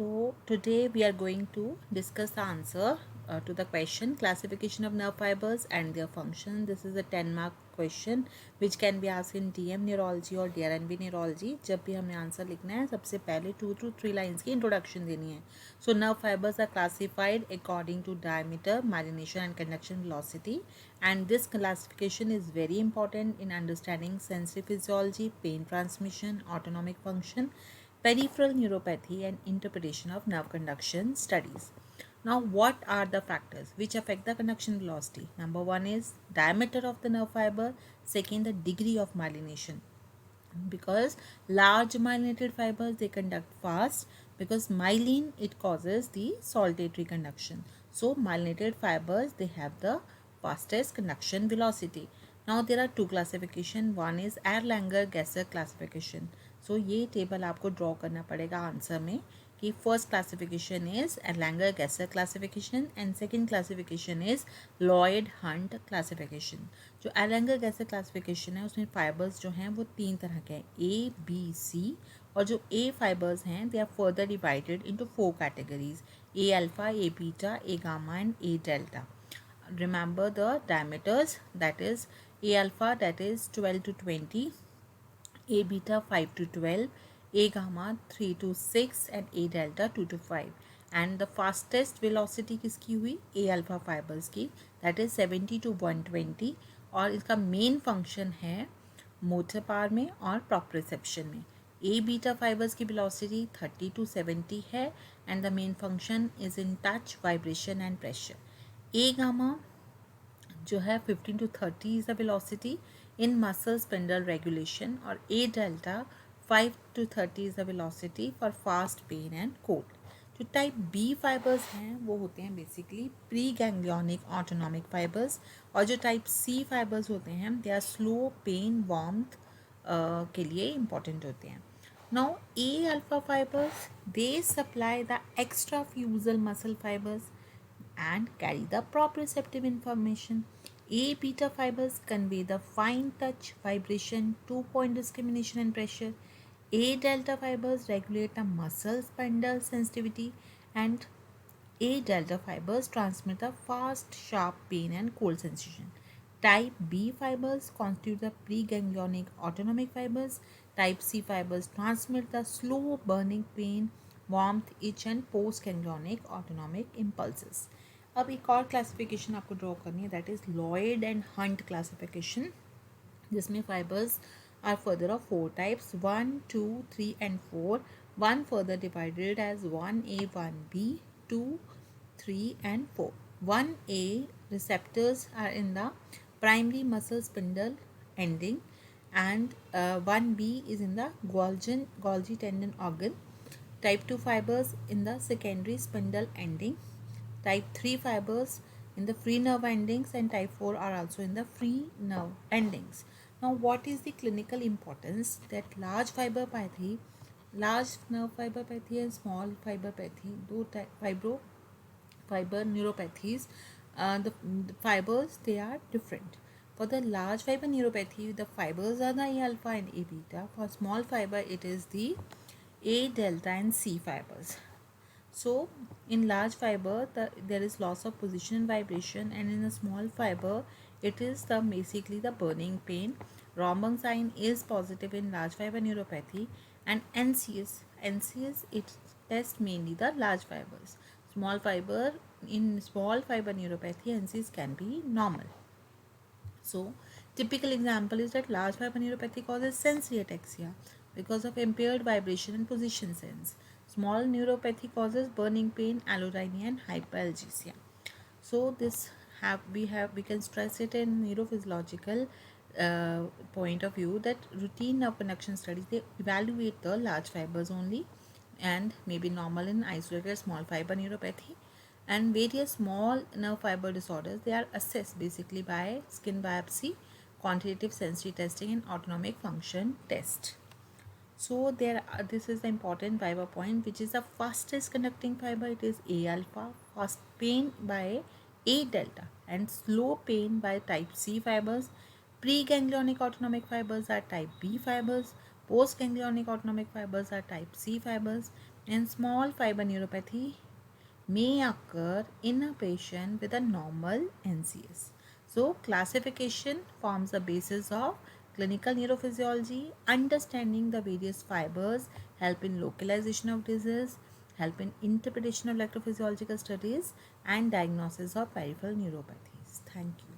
So today we are going to discuss the answer to the question classification of nerve fibers and their function. This is a 10 mark question which can be asked in DM neurology और DRNB neurology. जब भी हमें answer लिखना है सबसे पहले 2 to 3 lines की introduction देनी है. So nerve fibers are classified according to diameter, myelination and conduction velocity, and this classification is very important in understanding sensory physiology, pain transmission, autonomic function, peripheral neuropathy and interpretation of nerve conduction studies. Now, what are the factors which affect the conduction velocity? Number one is diameter of the nerve fiber. Second, the degree of myelination. Because large myelinated fibers they conduct fast, because myelin it causes the saltatory conduction. So myelinated fibers they have the fastest conduction velocity. Now there are two classification. One is Erlanger-Gesser classification. So ये table आपको draw करना पड़ेगा answer में कि first classification is Erlanger Gasser classification and second classification is Lloyd Hunt classification. जो Erlanger Gasser classification है उसमें fibres जो हैं वो 3 तरह के हैं, ए बी सी, और जो ए फाइबर्स हैं they are further divided into 4 categories, A alpha, A beta, A gamma and A delta. Remember the diameters, that is A alpha that is 12 to 20, A beta 5 to 12, A gamma 3 to 6 and A delta 2 to 5. And the fastest velocity किसकी हुई? A alpha fibers की, that is 70 to 120, और इसका main function है motor power में और proprioception में. A beta fibres की वेलोसिटी 30 to 70 है and the main function is in touch, vibration and pressure. A gamma जो है 15 to 30 is the velocity in muscle spindle regulation, और A delta 5 to 30 is the velocity for fast pain and cold. जो type B fibres हैं वो होते हैं basically pre ganglionic autonomic fibres, और जो टाइप सी फाइबर्स होते हैं they are slow pain warmth के लिए इम्पॉर्टेंट होते हैं. Now A alpha fibres they supply the extrafusal muscle fibres and carry the proprioceptive information. A beta fibers convey the fine touch, vibration, 2-point discrimination and pressure. A delta fibers regulate the muscle spindle sensitivity, and A delta fibers transmit the fast, sharp pain and cold sensation. Type B fibers constitute the preganglionic autonomic fibers. Type C fibers transmit the slow burning pain, warmth, itch and postganglionic autonomic impulses. अब एक और classification आपको draw करनी है, that is Lloyd and Hunt classification, जिसमें fibres are further of 4 types, 1, 2, 3 and 4. 1 further divided as 1A, 1B, 2, 3 and 4. 1A receptors are in the primary muscle spindle ending, and 1B is in the Golgi tendon organ. Type 2 fibers in the secondary spindle ending. Type 3 fibers in the free nerve endings, and type 4 are also in the free nerve endings. Now what is the clinical importance? That large fiberopathy, large nerve fiberopathy and small fiberopathy, दो fiber neuropathies, the fibers they are different. For the large fiber neuropathy the fibers are the A alpha and A beta. For small fiber it is the A delta and C fibers. So in large fiber there is loss of position and vibration, and in a small fiber it is basically the burning pain. Rombung sign is positive in large fiber neuropathy, and NCS it tests mainly the large fibers. Small fiber, in small fiber neuropathy NCS can be normal. So typical example is that large fiber neuropathy causes sensory ataxia because of impaired vibration and position sense. Small neuropathy causes burning pain, allodynia and hyperalgesia. So this we can stress it in neurophysiological point of view, that routine nerve conduction studies they evaluate the large fibers only, and maybe normal in isolated small fiber neuropathy. And various small nerve fiber disorders they are assessed basically by skin biopsy, quantitative sensory testing and autonomic function test. So this is the important fiber point, which is the fastest conducting fiber. It is A alpha, fast pain by A delta and slow pain by type C fibers. Preganglionic autonomic fibers are type B fibers. Postganglionic autonomic fibers are type C fibers. And small fiber neuropathy may occur in a patient with a normal NCS. So, classification forms the basis of clinical neurophysiology. Understanding the various fibers help in localization of disease, help in interpretation of electrophysiological studies, and diagnosis of peripheral neuropathies. Thank you.